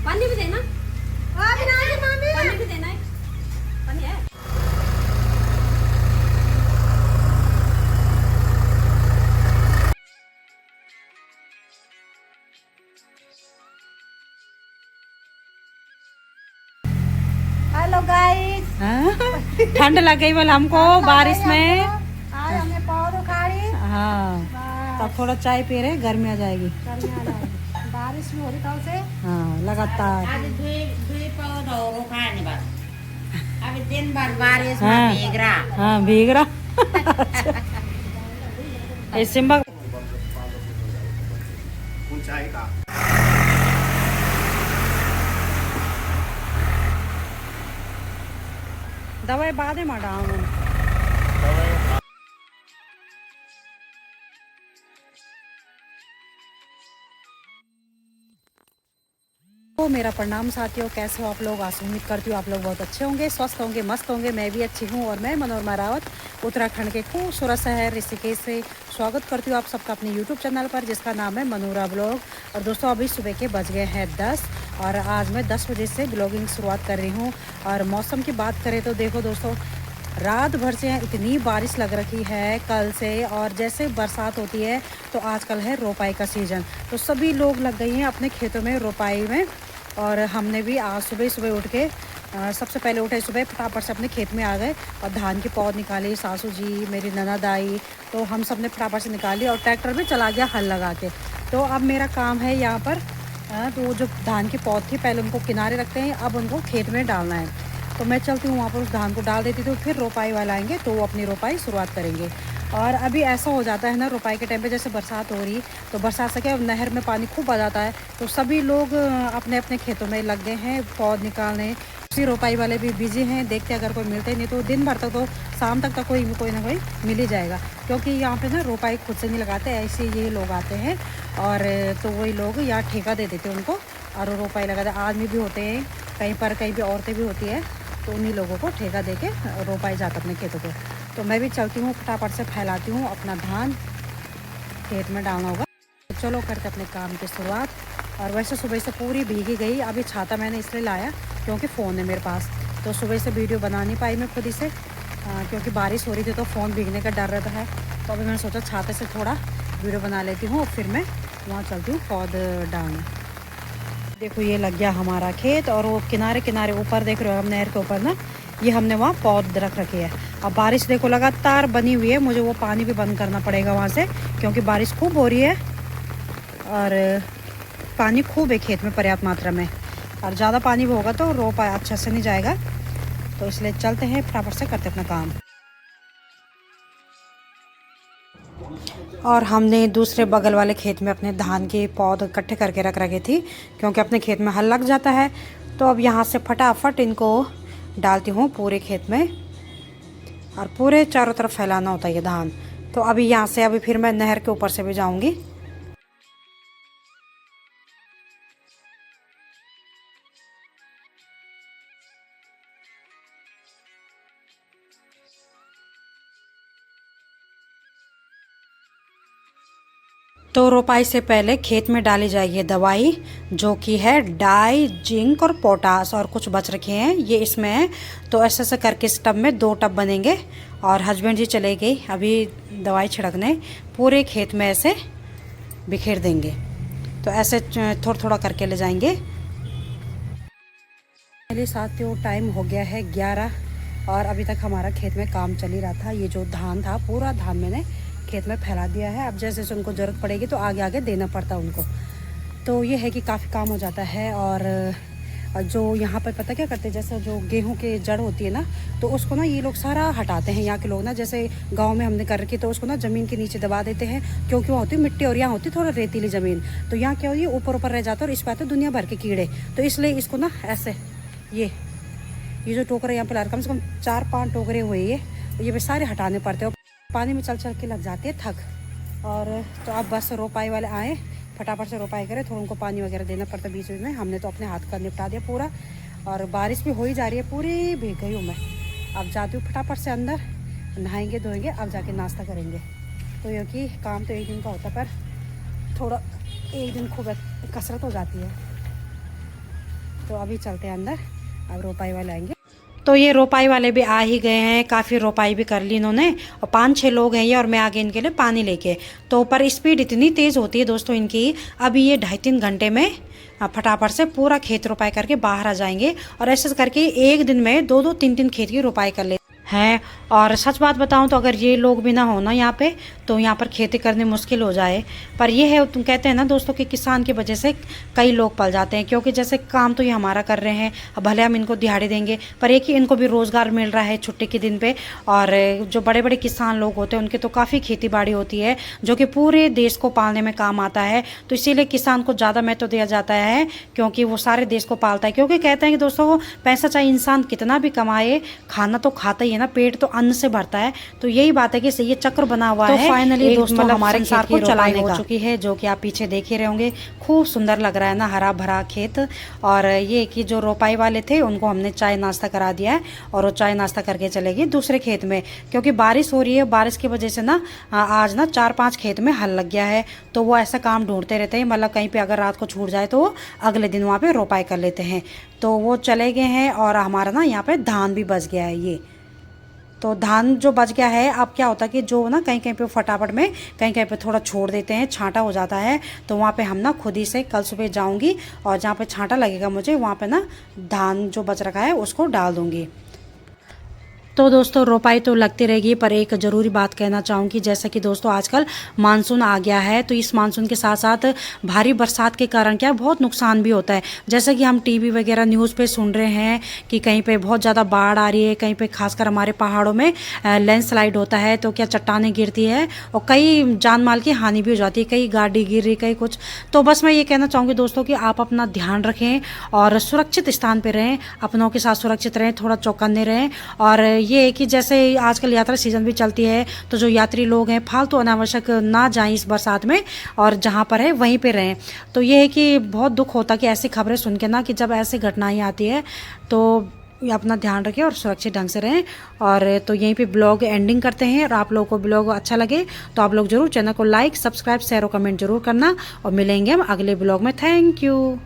पानी भी देना, पानी भी देना है, पानी है। हेलो गाइस, ठंड लग गई बोल हमको बारिश में। आज हमने पौध उखाड़ी। हाँ, तब थोड़ा चाय पी रहे, गर्मी आ जाएगी। बारिश भी हो रही कल से। हाँ, लगातार। अभी दिन भर बारिश में हाँ, भीग रहा। हाँ भीग रहा। सिम्बा दवाई बाद में डाऊँ। तो मेरा प्रणाम साथियों, कैसे हो आप लोग? आज उम्मीद करती हूँ आप लोग बहुत अच्छे होंगे, स्वस्थ होंगे, मस्त होंगे। मैं भी अच्छी हूँ और मैं मनोरमा रावत उत्तराखंड के खूबसूरत शहर ऋषिकेश से स्वागत करती हूँ आप सबका अपने यूट्यूब चैनल पर, जिसका नाम है मनोरा ब्लॉग। और दोस्तों अभी सुबह के बज गए हैं 10 और आज मैं 10 बजे से ब्लॉगिंग शुरुआत कर रही हूँ। और मौसम की बात करें तो देखो दोस्तों, रात भर से इतनी बारिश लग रखी है कल से, और जैसे बरसात होती है तो आजकल है रोपाई का सीज़न, तो सभी लोग लग गई हैं अपने खेतों में रोपाई में। और हमने भी आज सुबह सुबह उठ के सबसे पहले उठे सुबह, फटाफट से अपने खेत में आ गए और धान की पौध निकाली। सासू जी, मेरी ननद आई, तो हम सब ने फटाफट से निकाली और ट्रैक्टर भी चला गया हल लगा के। तो अब मेरा काम है यहाँ पर तो जो धान की पौध थी पहले उनको किनारे रखते हैं, अब उनको खेत में डालना है। तो मैं चलती हूँ वहाँ पर, उस धान को डाल देती, तो फिर रोपाई वाला आएंगे तो वो अपनी रोपाई शुरुआत करेंगे। और अभी ऐसा हो जाता है ना रोपाई के टाइम पे, जैसे बरसात हो रही, तो बरसात से क्या नहर में पानी खूब आ जाता है, तो सभी लोग अपने अपने खेतों में लग गए हैं पौध निकालने। उसी रोपाई वाले भी बिजी हैं, देखते अगर कोई मिलते नहीं तो दिन भर तक तो शाम तक कोई ना कोई मिल ही जाएगा, क्योंकि यहाँ पे ना रोपाई खुद से नहीं लगाते, ऐसे ये लोग आते हैं और तो वही लोग यहाँ ठेका दे देते हैं उनको और रोपाई लगाते। आदमी भी होते हैं कहीं पर, कहीं भी औरतें भी होती है, तो उन्हीं लोगों को ठेका दे के रोपाई जाता अपने खेतों को। तो मैं भी चलती हूँ, फटाफट से फैलाती हूँ अपना धान, खेत में डालना होगा। तो चलो करते अपने काम की शुरुआत। और वैसे सुबह से पूरी भीगी गई। अभी छाता मैंने इसलिए लाया क्योंकि फ़ोन है मेरे पास, तो सुबह से वीडियो बना नहीं पाई मैं खुद ही से, क्योंकि बारिश हो रही थी तो फ़ोन भीगने का डर रहता है। तो अभी मैंने सोचा छाते से थोड़ा वीडियो बना लेती हूँ और फिर मैं वहाँ चलती हूँ पौध डालने। देखो ये लग गया हमारा खेत, और वो किनारे किनारे ऊपर देख रहे हो हम नहर के ऊपर ना, ये हमने वहाँ पौध रख रखी है। अब बारिश देखो लगातार बनी हुई है, मुझे वो पानी भी बंद करना पड़ेगा वहाँ से, क्योंकि बारिश खूब हो रही है और पानी खूब है खेत में पर्याप्त मात्रा में, और ज़्यादा पानी भी होगा तो रोपा अच्छा से नहीं जाएगा। तो इसलिए चलते हैं फटाफट से करते अपना काम। और हमने दूसरे बगल वाले खेत में अपने धान के पौध इकट्ठे करके रख रखे थी, क्योंकि अपने खेत में हल लग जाता है। तो अब यहाँ से फटाफट इनको डालती हूँ पूरे खेत में, और पूरे चारों तरफ फैलाना होता है ये धान। तो अभी यहाँ से अभी फिर मैं नहर के ऊपर से भी जाऊँगी। तो रोपाई से पहले खेत में डाली जाएगी दवाई, जो कि है डाई, जिंक और पोटास, और कुछ बच रखे हैं ये इसमें है। तो ऐसे ऐसे करके इस टब में 2 टब बनेंगे, और हस्बैंड जी चले गई अभी दवाई छिड़कने, पूरे खेत में ऐसे बिखेर देंगे। तो ऐसे थोड़ा थोड़ा करके ले जाएंगे। मेरे साथियों टाइम हो गया है 11, और अभी तक हमारा खेत में काम चल ही रहा था। ये जो धान था पूरा धान मैंने खेत में फैला दिया है। अब जैसे जैसे उनको ज़रूरत पड़ेगी तो आगे आगे देना पड़ता है उनको। तो ये है कि काफ़ी काम हो जाता है। और जो यहाँ पर पता क्या करते हैं, जैसे जो गेहूं के जड़ होती है ना, तो उसको ना ये लोग सारा हटाते हैं यहाँ के लोग ना। जैसे गांव में हमने कर रखी, तो उसको ना ज़मीन के नीचे दबा देते हैं, क्योंकि वहाँ होती है मिट्टी और यहाँ होती है थोड़ा रेतीली ज़मीन। तो यहाँ क्या होती है, ऊपर ऊपर रह जाता है और इस पर आते हैं दुनिया भर के कीड़े। तो इसलिए इसको ना ऐसे ये जो टोकरे यहाँ पर कम से कम 4-5 टोकरे हुए ये भी सारे हटाने पड़ते हैं। पानी में चल चल के लग जाते हैं थक। और तो अब बस रोपाई वाले आए, फटाफट से रोपाई करें। थोड़ा उनको पानी वगैरह देना पड़ता है बीच बीच में। हमने तो अपने हाथ का निपटा दिया पूरा, और बारिश भी हो ही जा रही है, पूरी भीग गई हूँ मैं। अब जाती हूँ फटाफट से अंदर, नहाएंगे धोएंगे, अब जाके नाश्ता करेंगे। तो ये कि काम तो एक दिन का होता है, पर थोड़ा एक दिन खूब कसरत हो जाती है। तो अभी चलते हैं अंदर, अब रोपाई वाले आएंगे। तो ये रोपाई वाले भी आ ही गए हैं, काफ़ी रोपाई भी कर ली इन्होंने, और 5-6 लोग हैं ये, और मैं आगे इनके लिए पानी लेके। तो पर स्पीड इतनी तेज़ होती है दोस्तों इनकी। अभी ये 2.5-3 घंटे में फटाफट से पूरा खेत रोपाई करके बाहर आ जाएंगे, और ऐसे करके एक दिन में 2-2, 3-3 खेत की रोपाई कर ले हैं। और सच बात बताऊं तो अगर ये लोग भी ना हो ना यहाँ पे, तो यहाँ पर खेती करनी मुश्किल हो जाए। पर ये है, तुम कहते हैं ना दोस्तों कि किसान की वजह से कई लोग पल जाते हैं, क्योंकि जैसे काम तो ये हमारा कर रहे हैं, अब भले हम इनको दिहाड़ी देंगे, पर एक ही इनको भी रोज़गार मिल रहा है छुट्टी के दिन पे। और जो बड़े बड़े किसान लोग होते हैं उनकी तो काफ़ी खेती बाड़ी होती है, जो कि पूरे देश को पालने में काम आता है। तो इसीलिए किसान को ज़्यादा महत्व दिया जाता है, क्योंकि वो सारे देश को पालता है। क्योंकि कहते हैं कि दोस्तों पैसा चाहे इंसान कितना भी कमाए, खाना तो खाता ही है ना, पेट तो अन्न से भरता है। तो यही बात है कि ये चक्र बना हुआ है। फाइनली दोस्तों हमारे खेत को चलाने हो चुकी है, जो कि आप पीछे देख ही रहे होंगे। खूब सुंदर लग रहा है ना, हरा भरा खेत। और ये कि जो रोपाई वाले थे उनको हमने चाय नाश्ता करा दिया है, और वो चाय नाश्ता करके चलेगी दूसरे खेत में, क्योंकि बारिश हो रही है। बारिश की वजह से ना आज ना 4-5 खेत में हल लग गया है। तो वो ऐसा काम ढूंढते रहते हैं, मतलब कहीं पे अगर रात को छूट जाए तो वो अगले दिन वहाँ पे रोपाई कर लेते हैं। तो वो चले गए हैं, और हमारा ना यहाँ पे धान भी बच गया है। ये तो धान जो बच गया है, अब क्या होता है कि जो ना कहीं कहीं पे फटाफट में, कहीं कहीं पे थोड़ा छोड़ देते हैं, छांटा हो जाता है। तो वहाँ पे हम ना खुद ही से कल सुबह जाऊंगी, और जहाँ पे छांटा लगेगा मुझे, वहाँ पे ना धान जो बच रखा है उसको डाल दूंगी। तो दोस्तों रोपाई तो लगती रहेगी, पर एक ज़रूरी बात कहना चाहूँगी, जैसे कि दोस्तों आजकल मानसून आ गया है। तो इस मानसून के साथ साथ भारी बरसात के कारण क्या बहुत नुकसान भी होता है। जैसे कि हम टीवी वगैरह न्यूज़ पे सुन रहे हैं कि कहीं पे बहुत ज़्यादा बाढ़ आ रही है, कहीं पे खासकर हमारे पहाड़ों में लैंडस्लाइड होता है, तो क्या चट्टानें गिरती है, और कई जान माल की हानि भी हो जाती है, कई गाड़ी गिर रही, कई कुछ। तो बस मैं ये कहना चाहूँगी दोस्तों कि आप अपना ध्यान रखें, और सुरक्षित स्थान पर रहें, अपनों के साथ सुरक्षित रहें, थोड़ा चौकन्ने रहें। और ये है कि जैसे आजकल यात्रा सीजन भी चलती है, तो जो यात्री लोग हैं फालतू अनावश्यक ना जाएं इस बरसात में, और जहाँ पर है वहीं पे रहें। तो ये है कि बहुत दुख होता कि ऐसी खबरें सुन के ना, कि जब ऐसी घटनाएं आती है तो अपना ध्यान रखें और सुरक्षित ढंग से रहें। और तो यहीं पे ब्लॉग एंडिंग करते हैं। और आप लोगों को ब्लॉग अच्छा लगे तो आप लोग जरूर चैनल को लाइक, सब्सक्राइब, शेयर और कमेंट जरूर करना, और मिलेंगे हम अगले ब्लॉग में। Thank you.